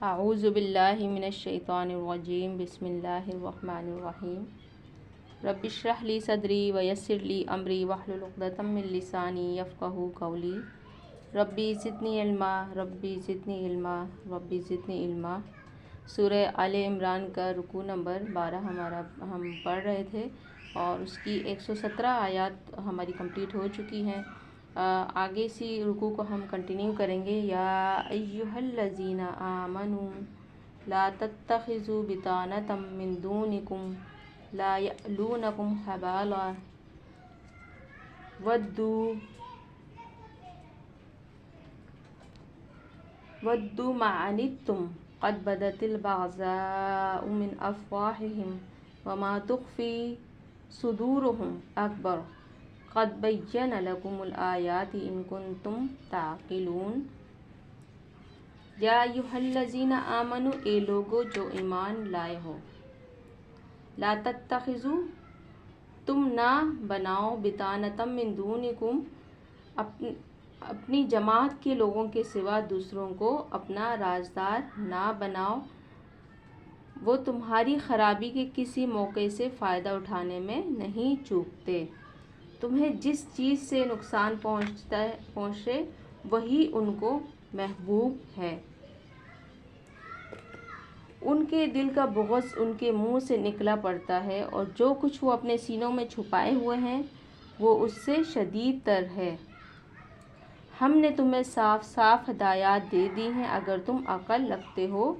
اعوذ باللہ من الشیطان الرجیم بسم اللہ الرحمن الرحیم رب اشرح لی صدری ویسر لی امری واحلل عقدۃ من لسانی یفقہوا قولی ربی زدنی علما ربی زدنی علما ربی زدنی علما۔ سورہ آل عمران کا رکوع نمبر 12 ہم پڑھ رہے تھے اور اس کی 117 آیات ہماری کمپلیٹ ہو چکی ہیں۔ آگے اسی رکوع کو ہم کنٹینیو کریں گے۔ یا ایھا الذین آمنوا لا تتخذوا بطانة من دونکم لا یألونکم خبالا ودوا ما عنتم قد بدت البغضاء من افواہہم وما تخفی صدورہم اکبر قد بین لکم الآیات ان کنتم تعقلون۔ یا ایھا الذین آمنوا، اے لوگو جو ایمان لائے ہو، لا تتخذوا، تم نہ بناؤ، بطانة من دونکم، اپنی جماعت کے لوگوں کے سوا دوسروں کو اپنا رازدار نہ بناؤ، وہ تمہاری خرابی کے کسی موقع سے فائدہ اٹھانے میں نہیں چوکتے۔ تمہیں جس چیز سے نقصان پہنچے وہی ان کو محبوب ہے۔ ان کے دل کا بغض ان کے منہ سے نکلا پڑتا ہے اور جو کچھ وہ اپنے سینوں میں چھپائے ہوئے ہیں وہ اس سے شدید تر ہے۔ ہم نے تمہیں صاف صاف ہدایات دے دی ہیں، اگر تم عقل رکھتے ہو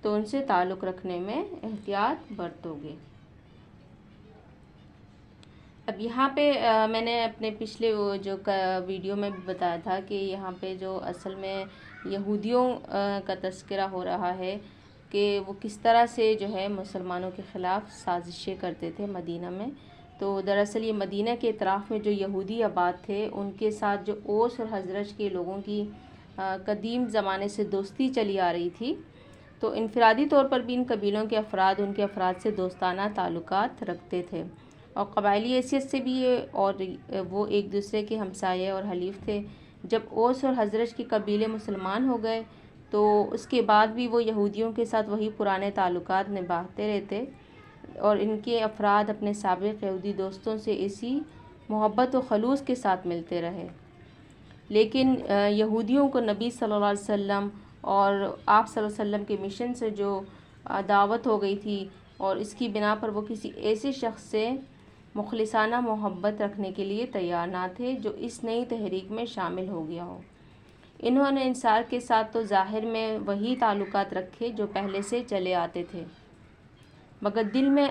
تو ان سے تعلق رکھنے میں احتیاط برتو گے۔ اب یہاں پہ میں نے اپنے پچھلے جو ویڈیو میں بھی بتایا تھا کہ یہاں پہ جو اصل میں یہودیوں کا تذکرہ ہو رہا ہے کہ وہ کس طرح سے جو ہے مسلمانوں کے خلاف سازشیں کرتے تھے مدینہ میں۔ تو دراصل یہ مدینہ کے اطراف میں جو یہودی آباد تھے ان کے ساتھ جو اوس اور خزرج کے لوگوں کی قدیم زمانے سے دوستی چلی آ رہی تھی، تو انفرادی طور پر بھی ان قبیلوں کے افراد ان کے افراد سے دوستانہ تعلقات رکھتے تھے اور قبائلی حیثیت سے بھی اور وہ ایک دوسرے کے ہمسائے اور حلیف تھے۔ جب اوس اور خزرج کے قبیلے مسلمان ہو گئے تو اس کے بعد بھی وہ یہودیوں کے ساتھ وہی پرانے تعلقات نبھاتے رہتے اور ان کے افراد اپنے سابق یہودی دوستوں سے اسی محبت و خلوص کے ساتھ ملتے رہے۔ لیکن یہودیوں کو نبی صلی اللہ علیہ وسلم اور آپ صلی اللہ علیہ وسلم کے مشن سے جو دعوت ہو گئی تھی اور اس کی بنا پر وہ کسی ایسے شخص سے مخلصانہ محبت رکھنے کے لیے تیار نہ تھے جو اس نئی تحریک میں شامل ہو گیا ہو۔ انہوں نے انصار کے ساتھ تو ظاہر میں وہی تعلقات رکھے جو پہلے سے چلے آتے تھے، مگر دل میں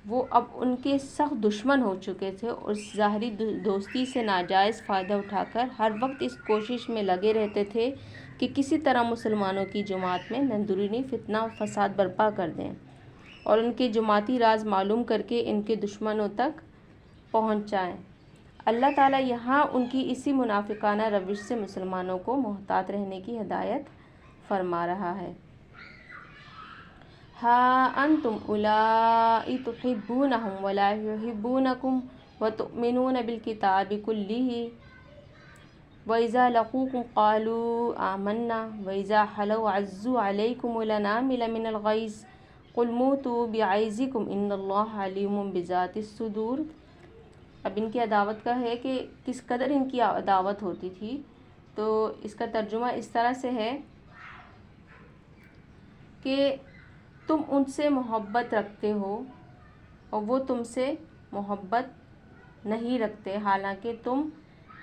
وہ اب ان کے سخت دشمن ہو چکے تھے اور اس ظاہری دوستی سے ناجائز فائدہ اٹھا کر ہر وقت اس کوشش میں لگے رہتے تھے کہ کسی طرح مسلمانوں کی جماعت میں اندرونی فتنہ و فساد برپا کر دیں اور ان کے جماعتی راز معلوم کر کے ان کے دشمنوں تک پہنچائیں۔ اللہ تعالیٰ یہاں ان کی اسی منافقانہ روش سے مسلمانوں کو محتاط رہنے کی ہدایت فرما رہا ہے۔ ہا انتم اولائی تحبونہم ولا یحبونکم وتؤمنون بالکتاب کلہ وَإِذَا لَقُوكُمْ قَالُوا آمَنَّا وَإِذَا خَلَوْا عَضُّوا عَلَيْكُمُ الْأَنَامِلَ مِنَ الْغَيْظِ قُلْ مُوتُوا بِغَيْظِكُمْ إِنَّ اللَّهَ عَلِيمٌ بِذَاتِ الصُّدُورِ۔ اب ان کی عداوت کا ہے کہ کس قدر ان کی عداوت ہوتی تھی، تو اس کا ترجمہ اس طرح سے ہے کہ تم ان سے محبت رکھتے ہو اور وہ تم سے محبت نہیں رکھتے، حالانکہ تم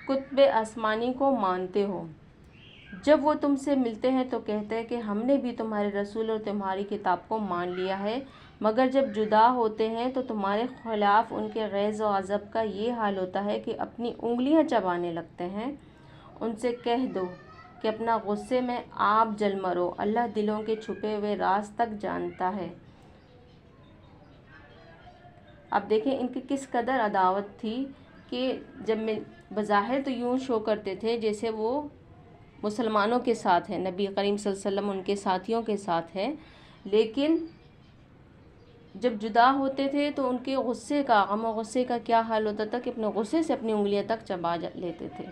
کتب آسمانی کو مانتے ہو۔ جب وہ تم سے ملتے ہیں تو کہتے ہیں کہ ہم نے بھی تمہارے رسول اور تمہاری کتاب کو مان لیا ہے، مگر جب جدا ہوتے ہیں تو تمہارے خلاف ان کے غیظ و غضب کا یہ حال ہوتا ہے کہ اپنی انگلیاں چبانے لگتے ہیں۔ ان سے کہہ دو کہ اپنا غصے میں آپ جل مرو، اللہ دلوں کے چھپے ہوئے راز تک جانتا ہے۔ اب دیکھیں ان کی کس قدر عداوت تھی کہ جب میں بظاہر تو یوں شو کرتے تھے جیسے وہ مسلمانوں کے ساتھ ہیں، نبی کریم صلی اللہ علیہ وسلم ان کے ساتھیوں کے ساتھ ہے، لیکن جب جدا ہوتے تھے تو ان کے غم و غصے کا کیا حال ہوتا تھا کہ اپنے غصے سے اپنی انگلیاں تک چبا لیتے تھے۔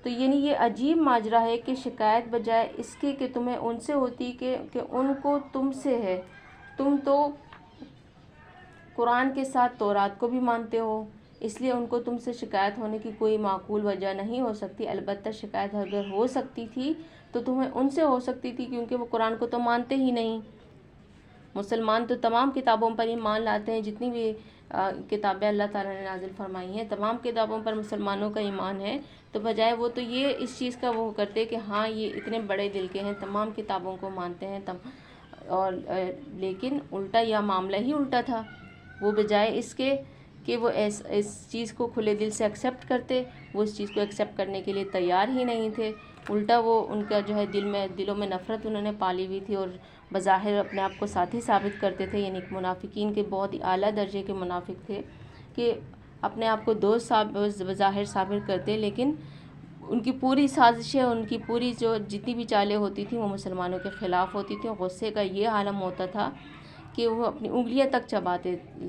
تو یعنی یہ عجیب ماجرا ہے کہ شکایت بجائے اس کے کہ تمہیں ان سے ہوتی کہ ان کو تم سے ہے. تم تو قرآن کے ساتھ تورات کو بھی مانتے ہو، اس لیے ان کو تم سے شکایت ہونے کی کوئی معقول وجہ نہیں ہو سکتی. البتہ شکایت اگر ہو سکتی تھی تو تمہیں ان سے ہو سکتی تھی، کیونکہ وہ قرآن کو تو مانتے ہی نہیں. مسلمان تو تمام کتابوں پر ایمان لاتے ہیں، جتنی بھی کتابیں اللہ تعالیٰ نے نازل فرمائی ہیں تمام کتابوں پر مسلمانوں کا ایمان ہے. تو بجائے وہ تو یہ اس چیز کا وہ کرتے کہ ہاں یہ اتنے بڑے دل کے ہیں، تمام کتابوں کو مانتے ہیں، اور لیکن الٹا یہ معاملہ ہی الٹا تھا. وہ بجائے اس کے کہ وہ اس چیز کو کھلے دل سے ایکسیپٹ کرتے، وہ اس چیز کو ایکسیپٹ کرنے کے لیے تیار ہی نہیں تھے. الٹا وہ ان کا جو ہے دلوں میں نفرت انہوں نے پالی ہوئی تھی، اور بظاہر اپنے آپ کو ساتھی ثابت کرتے تھے. یعنی منافقین کے بہت ہی اعلیٰ درجے کے منافق تھے کہ اپنے آپ کو دوست بظاہر ثابت کرتے، لیکن ان کی پوری سازشیں، ان کی پوری جو جتنی بھی چالیں ہوتی تھیں وہ مسلمانوں کے خلاف ہوتی تھیں. غصے کا یہ عالم ہوتا تھا کہ وہ اپنی انگلیاں تک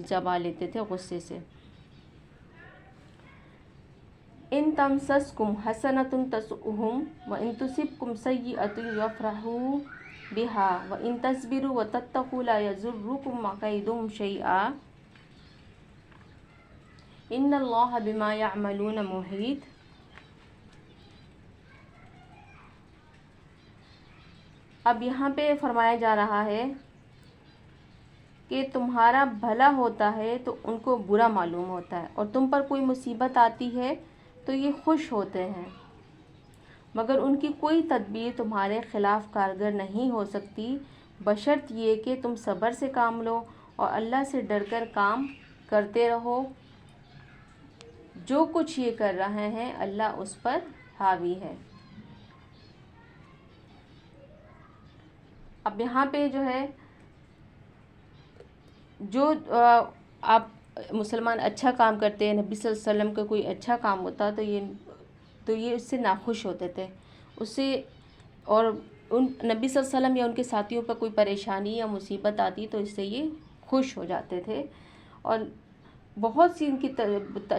چبا لیتے تھے غصے سے. ان تمسسکم حسنۃ تسؤہم وان تصبکم سیئۃ یفرحوا بها وان تصبروا وتتقوا لا یضرکم کیدہم شیئا ان اللہ بما یعملون محیط. اب یہاں پہ فرمایا جا رہا ہے کہ تمہارا بھلا ہوتا ہے تو ان کو برا معلوم ہوتا ہے، اور تم پر کوئی مصیبت آتی ہے تو یہ خوش ہوتے ہیں، مگر ان کی کوئی تدبیر تمہارے خلاف کارگر نہیں ہو سکتی بشرط یہ کہ تم صبر سے کام لو اور اللہ سے ڈر کر کام کرتے رہو. جو کچھ یہ کر رہے ہیں اللہ اس پر حاوی ہے. اب یہاں پہ جو ہے جو آپ مسلمان اچھا کام کرتے ہیں، نبی صلی اللہ علیہ وسلم کا کوئی اچھا کام ہوتا تو یہ اس سے ناخوش ہوتے تھے اس سے، اور ان نبی صلی اللہ علیہ وسلم یا ان کے ساتھیوں پر کوئی پریشانی یا مصیبت آتی تو اس سے یہ خوش ہو جاتے تھے. اور بہت سی ان کی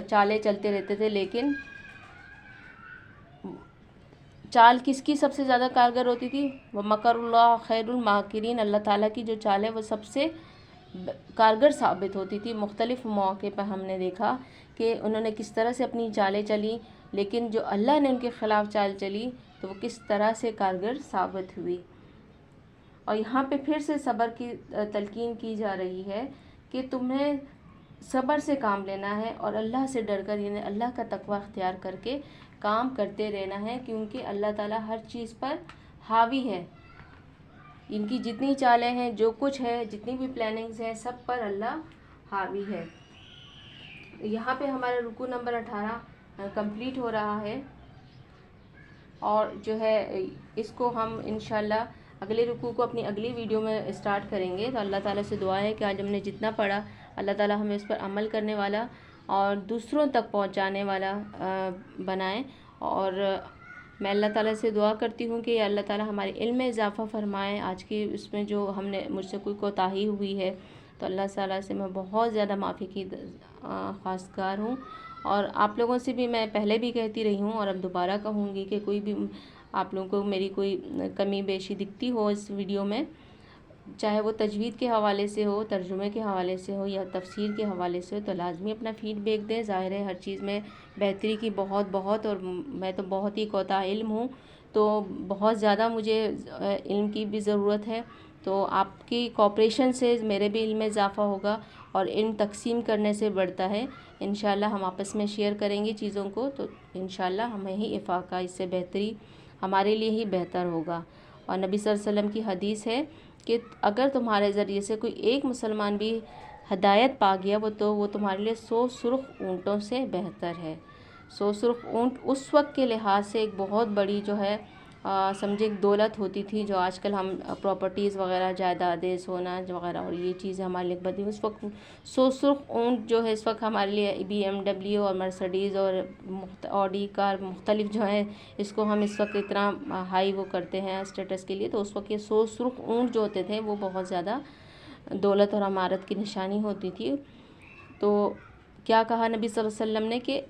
چالیں چلتے رہتے تھے، لیکن چال کس کی سب سے زیادہ کارگر ہوتی تھی؟ وَمَكَرُ اللَّهُ خَيْرُ الْمَاكِرِينَ. اللہ تعالیٰ کی جو چال ہے وہ سب سے کارگر ثابت ہوتی تھی. مختلف مواقع پر ہم نے دیکھا کہ انہوں نے کس طرح سے اپنی چالیں چلیں، لیکن جو اللہ نے ان کے خلاف چال چلی تو وہ کس طرح سے کارگر ثابت ہوئی. اور یہاں پہ پھر سے صبر کی تلقین کی جا رہی ہے کہ تمہیں صبر سے کام لینا ہے اور اللہ سے ڈر کر، یعنی اللہ کا تقوی اختیار کر کے کام کرتے رہنا ہے، کیونکہ اللہ تعالیٰ ہر چیز پر حاوی ہے. ان کی جتنی چالیں ہیں، جو کچھ ہے، جتنی بھی پلاننگز ہیں، سب پر اللہ حاوی ہے. یہاں پہ ہمارا رکوع نمبر 18 کمپلیٹ ہو رہا ہے، اور جو ہے اس کو ہم انشاءاللہ اگلے رکوع کو اپنی اگلی ویڈیو میں اسٹارٹ کریں گے. تو اللہ تعالیٰ سے دعا ہے کہ آج ہم نے جتنا پڑھا اللہ تعالیٰ ہمیں اس پر عمل کرنے والا اور دوسروں تک پہنچانے والا بنائیں. اور میں اللہ تعالیٰ سے دعا کرتی ہوں کہ اللہ تعالیٰ ہمارے علم میں اضافہ فرمائے. آج کی اس میں جو مجھ سے کوئی کوتاہی ہوئی ہے تو اللہ تعالیٰ سے میں بہت زیادہ معافی کی خواستگار ہوں. اور آپ لوگوں سے بھی میں پہلے بھی کہتی رہی ہوں اور اب دوبارہ کہوں گی کہ کوئی بھی آپ لوگوں کو میری کوئی کمی بیشی دکھتی ہو اس ویڈیو میں، چاہے وہ تجوید کے حوالے سے ہو، ترجمے کے حوالے سے ہو یا تفسیر کے حوالے سے ہو، تو لازمی اپنا فیڈ بیک دیں. ظاہر ہے ہر چیز میں بہتری کی بہت اور میں تو بہت ہی کوتاہ علم ہوں، تو بہت زیادہ مجھے علم کی بھی ضرورت ہے. تو آپ کی کوآپریشن سے میرے بھی علم میں اضافہ ہوگا اور علم تقسیم کرنے سے بڑھتا ہے. انشاءاللہ ہم آپس میں شیئر کریں گے چیزوں کو تو انشاءاللہ ہمیں ہی افاقہ، اس سے بہتری ہمارے لیے ہی بہتر ہوگا. اور نبی صلی اللہ علیہ وسلم کی حدیث ہے کہ اگر تمہارے ذریعے سے کوئی ایک مسلمان بھی ہدایت پا گیا وہ تمہارے لیے 100 سرخ اونٹوں سے بہتر ہے. 100 سرخ اونٹ اس وقت کے لحاظ سے ایک بہت بڑی جو ہے سمجھے ایک دولت ہوتی تھی، جو آج کل ہم پراپرٹیز وغیرہ، جائیدادیں، سونا وغیرہ اور یہ چیزیں ہمارے لیے بدی. اس وقت 100 سرخ اونٹ جو ہے اس وقت ہمارے لیے BMW اور مرسڈیز اور آڈی کار مختلف جو ہیں، اس کو ہم اس وقت اتنا ہائی وہ کرتے ہیں اسٹیٹس کے لیے. تو اس وقت یہ 100 سرخ اونٹ جو ہوتے تھے وہ بہت زیادہ دولت اور امارت کی نشانی ہوتی تھی. تو کیا کہا نبی صلی اللہ علیہ وسلم نے کہ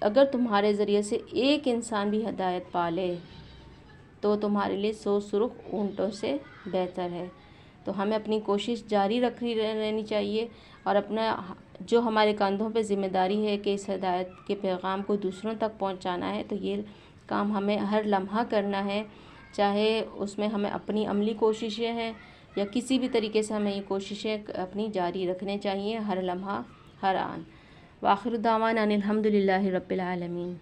اگر تمہارے ذریعے سے ایک انسان بھی ہدایت پالے تو تمہارے لیے 100 سرخ اونٹوں سے بہتر ہے۔ تو ہمیں اپنی کوشش جاری رہنی چاہیے، اور اپنا جو ہمارے کندھوں پہ ذمہ داری ہے کہ اس ہدایت کے پیغام کو دوسروں تک پہنچانا ہے، تو یہ کام ہمیں ہر لمحہ کرنا ہے، چاہے اس میں ہمیں اپنی عملی کوششیں ہیں یا کسی بھی طریقے سے ہمیں یہ کوششیں اپنی جاری رکھنے چاہیے ہر لمحہ ہر آن۔ وآخر دعوانا ان الحمد للہ رب العالمین۔